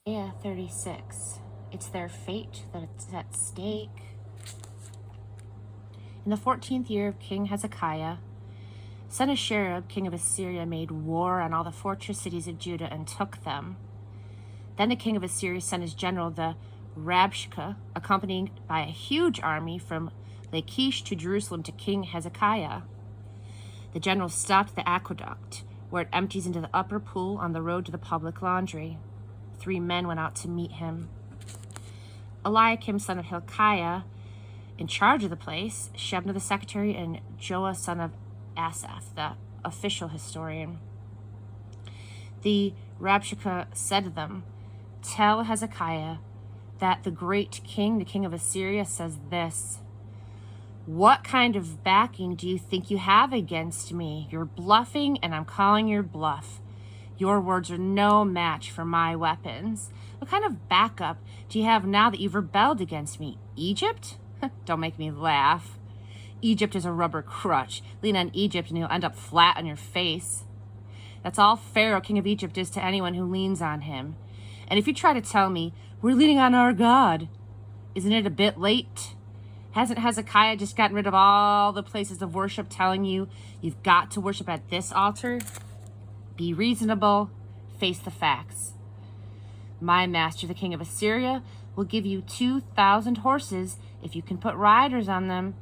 Isaiah 36. It's their fate that's at stake. In the 14th year of King Hezekiah, Sennacherib, king of Assyria, made war on all the fortress cities of Judah and took them. Then the king of Assyria sent his general, the Rabshakeh, accompanied by a huge army from Lachish to Jerusalem to King Hezekiah. The general stopped the aqueduct, where it empties into the upper pool on the road to the public laundry. 3 men went out to meet him. Eliakim, son of Hilkiah, in charge of the place, Shebna the secretary, and Joah, son of Asaph, the official historian. The Rabshakeh said to them, "Tell Hezekiah that the great king, the king of Assyria, says this: what kind of backing do you think you have against me? You're bluffing, and I'm calling your bluff. Your words are no match for my weapons. What kind of backup do you have now that you've rebelled against me? Egypt? Don't make me laugh. Egypt is a rubber crutch. Lean on Egypt and you'll end up flat on your face. That's all Pharaoh, king of Egypt, is to anyone who leans on him. And if you try to tell me, we're leaning on our God, isn't it a bit late? Hasn't Hezekiah just gotten rid of all the places of worship, telling you you've got to worship at this altar? Be reasonable, face the facts. My master, the king of Assyria, will give you 2,000 horses if you can put riders on them.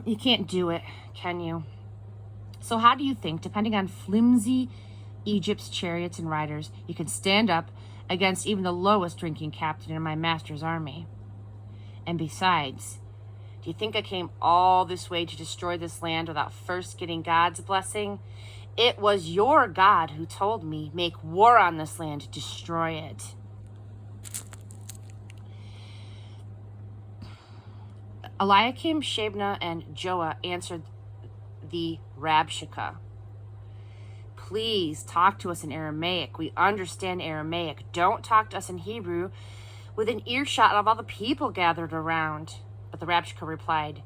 You can't do it, can you? So how do you think, depending on flimsy Egypt's chariots and riders, you can stand up against even the lowest ranking captain in my master's army? And besides, do you think I came all this way to destroy this land without first getting God's blessing? It was your God who told me, make war on this land, destroy it. Eliakim, Shebna, and Joah answered the Rabshakeh, "Please talk to us in Aramaic. We understand Aramaic. Don't talk to us in Hebrew within earshot of all the people gathered around." But the Rabshakeh replied,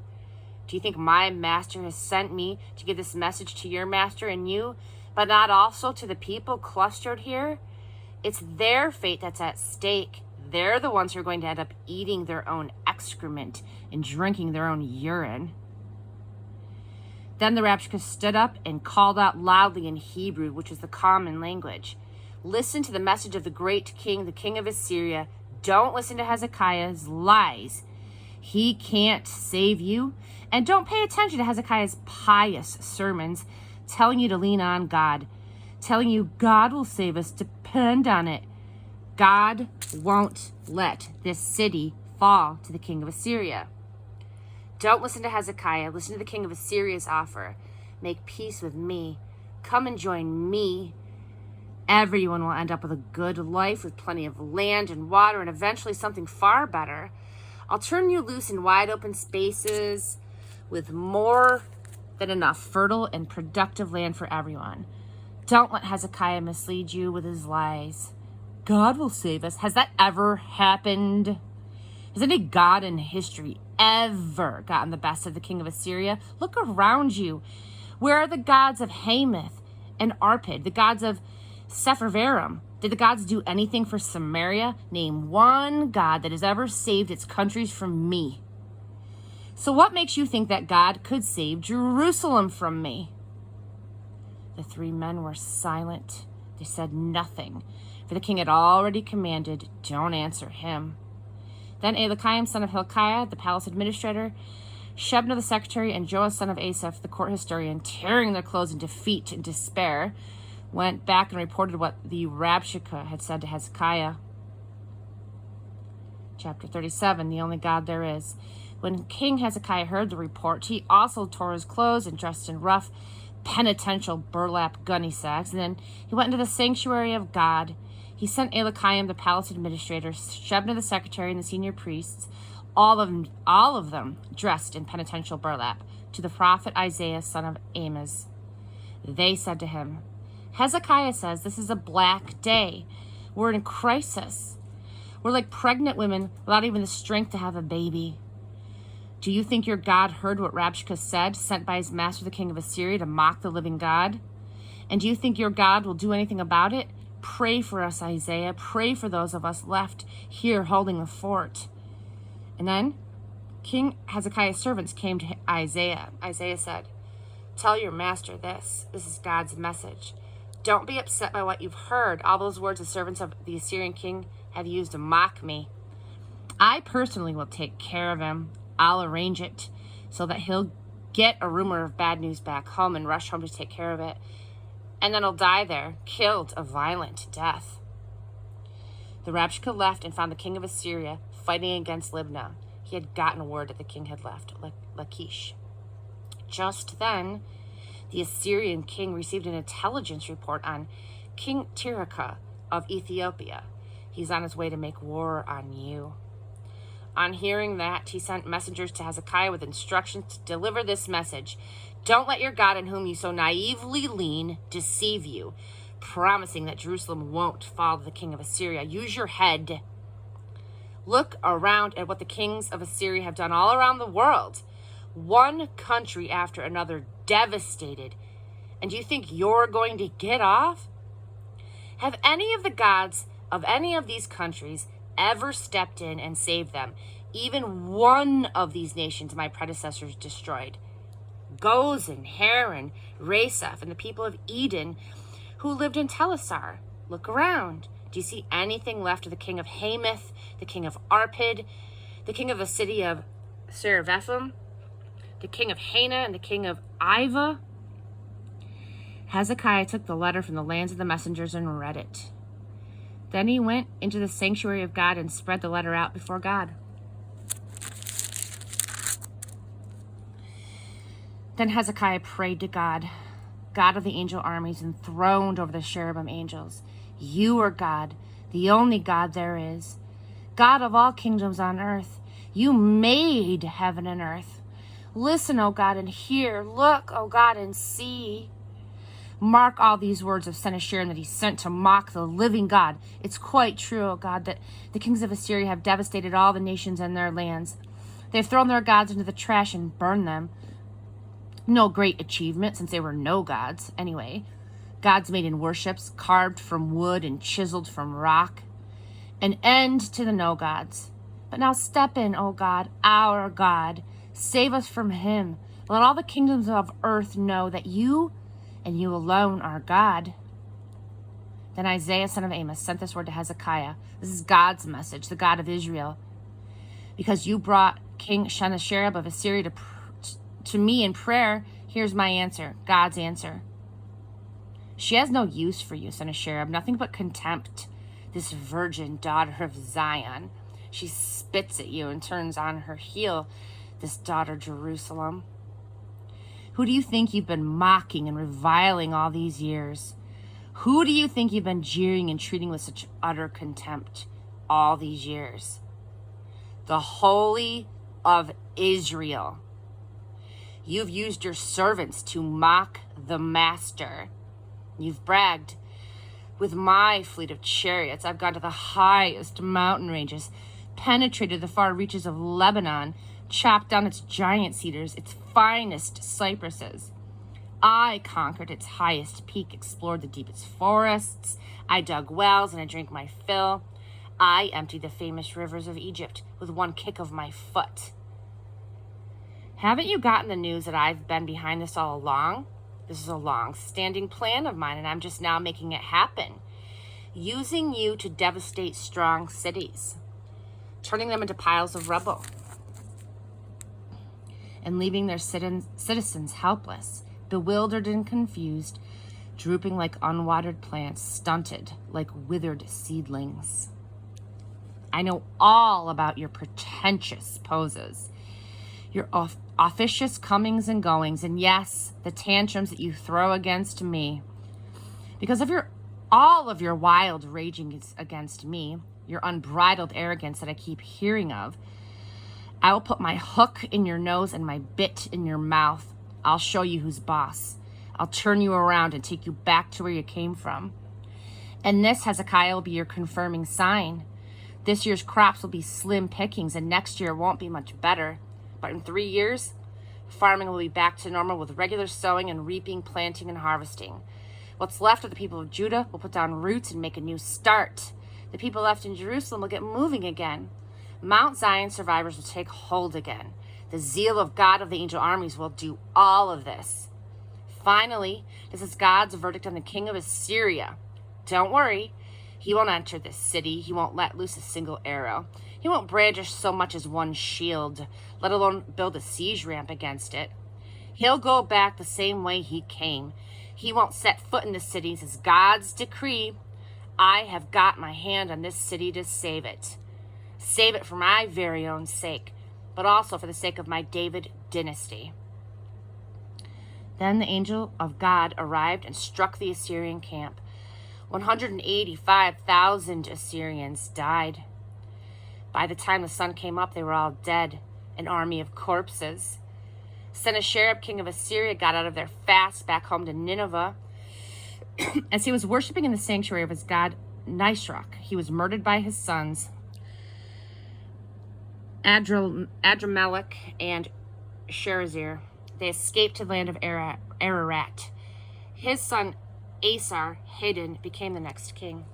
"Do you think my master has sent me to give this message to your master and you, but not also to the people clustered here? It's their fate that's at stake. They're the ones who are going to end up eating their own excrement and drinking their own urine." Then the Rabshakeh stood up and called out loudly in Hebrew, which was the common language, "Listen to the message of the great king, the king of Assyria. Don't listen to Hezekiah's lies. He can't save you. And don't pay attention to Hezekiah's pious sermons telling you to lean on God, telling you God will save us. Depend on it. God won't let this city fall to the king of Assyria. Don't listen to Hezekiah. Listen to the king of Assyria's offer. Make peace with me. Come and join me. Everyone will end up with a good life, with plenty of land and water, and eventually something far better. I'll turn you loose in wide open spaces with more than enough fertile and productive land for everyone. Don't let Hezekiah mislead you with his lies. God will save us. Has that ever happened? Has any God in history ever gotten the best of the king of Assyria? Look around you. Where are the gods of Hamath and Arpad, the gods of Sepharvaim? Did the gods do anything for Samaria? Name one God that has ever saved its countries from me. So what makes you think that God could save Jerusalem from me?" The 3 men were silent. They said nothing, for the king had already commanded, "Don't answer him." Then Eliakim, son of Hilkiah, the palace administrator, Shebna the secretary, and Joah, son of Asaph, the court historian, tearing their clothes in defeat and despair, went back and reported what the Rabshakeh had said to Hezekiah. Chapter 37, the only God there is. When King Hezekiah heard the report, he also tore his clothes and dressed in rough, penitential burlap gunny sacks, and then he went into the sanctuary of God. He sent Eliakim, the palace administrator, Shebna the secretary, and the senior priests, all of them dressed in penitential burlap, to the prophet Isaiah, son of Amoz. They said to him, "Hezekiah says this is a black day. We're in crisis. We're like pregnant women without even the strength to have a baby. Do you think your God heard what Rabshakeh said, sent by his master, the king of Assyria, to mock the living God? And do you think your God will do anything about it? Pray for us, Isaiah. Pray for those of us left here holding the fort. And then King Hezekiah's servants came to Isaiah. Isaiah said, tell your master this. This is God's message. Don't be upset by what you've heard. All those words the servants of the Assyrian king have used to mock me. I personally will take care of him. I'll arrange it so that he'll get a rumor of bad news back home and rush home to take care of it. And then he'll die there, killed a violent death. The Rabshakeh left and found the king of Assyria fighting against Libnah. He had gotten word that the king had left Lachish. Just then, the Assyrian king received an intelligence report on King Tirhakah of Ethiopia. He's on his way to make war on you. On hearing that, he sent messengers to Hezekiah with instructions to deliver this message. Don't let your God in whom you so naively lean deceive you, promising that Jerusalem won't fall to the king of Assyria. Use your head. Look around at what the kings of Assyria have done all around the world. One country after another devastated. And do you think you're going to get off? Have any of the gods of any of these countries ever stepped in and saved them? Even one of these nations my predecessors destroyed. Gozan, Haran, Reseph, and the people of Eden who lived in Telassar. Look around. Do you see anything left of the king of Hamath, the king of Arpad, the king of the city of Seraphim, the king of Hena, and the king of Iva? Hezekiah took the letter from the lands of the messengers and read it. Then he went into the sanctuary of God and spread the letter out before God. Then Hezekiah prayed to God, God of the angel armies, enthroned over the cherubim angels. You are God, the only God there is, God of all kingdoms on earth. You made heaven and earth. Listen, O God, and hear. Look, O God, and see. Mark all these words of Sennacherib that he sent to mock the living God. It's quite true, O God, that the kings of Assyria have devastated all the nations and their lands. They've thrown their gods into the trash and burned them. No great achievement, since they were no gods, anyway. Gods made in worships, carved from wood and chiseled from rock. An end to the no gods. But now step in, O God, our God. Save us from him. Let all the kingdoms of earth know that you and you alone are God. Then Isaiah, son of Amos, sent this word to Hezekiah. This is God's message, the God of Israel. Because you brought King Sennacherib of Assyria to me in prayer, here's my answer, God's answer. She has no use for you, Sennacherib, nothing but contempt. This virgin daughter of Zion. She spits at you and turns on her heel, this daughter Jerusalem. Who do you think you've been mocking and reviling all these years? Who do you think you've been jeering and treating with such utter contempt all these years? The Holy of Israel. You've used your servants to mock the Master. You've bragged, with my fleet of chariots, I've gone to the highest mountain ranges, penetrated the far reaches of Lebanon, chopped down its giant cedars, its finest cypresses. I conquered its highest peak, explored the deepest forests. I dug wells and I drank my fill. I emptied the famous rivers of Egypt with one kick of my foot. Haven't you gotten the news that I've been behind this all along? This is a long-standing plan of mine, and I'm just now making it happen. Using you to devastate strong cities, turning them into piles of rubble, and leaving their citizens helpless, bewildered and confused, drooping like unwatered plants, stunted like withered seedlings. I know all about your pretentious poses, your officious comings and goings, and yes, the tantrums that you throw against me. Because of all of your wild raging against me, your unbridled arrogance that I keep hearing of, I will put my hook in your nose and my bit in your mouth. I'll show you who's boss. I'll turn you around and take you back to where you came from. And this, Hezekiah, will be your confirming sign. This year's crops will be slim pickings, and next year won't be much better. But in 3 years, farming will be back to normal with regular sowing and reaping, planting and harvesting. What's left of the people of Judah will put down roots and make a new start. The people left in Jerusalem will get moving again. Mount Zion survivors will take hold again. The zeal of God of the angel armies will do all of this. Finally, this is God's verdict on the king of Assyria. Don't worry, he won't enter this city. He won't let loose a single arrow. He won't brandish so much as one shield, let alone build a siege ramp against it. He'll go back the same way he came. He won't set foot in the city. This is God's decree. I have got my hand on this city to save it. Save it for my very own sake, but also for the sake of my David dynasty. Then the angel of God arrived and struck the Assyrian camp. 185,000 Assyrians died. By the time the sun came up, they were all dead, an army of corpses. Sennacherib, king of Assyria, got out of their fast back home to Nineveh. As he was worshiping in the sanctuary of his god Nisroch, he was murdered by his sons Adramelech and Sharezer. They escaped to the land of Ararat. His son Asar, Hadon, became the next king.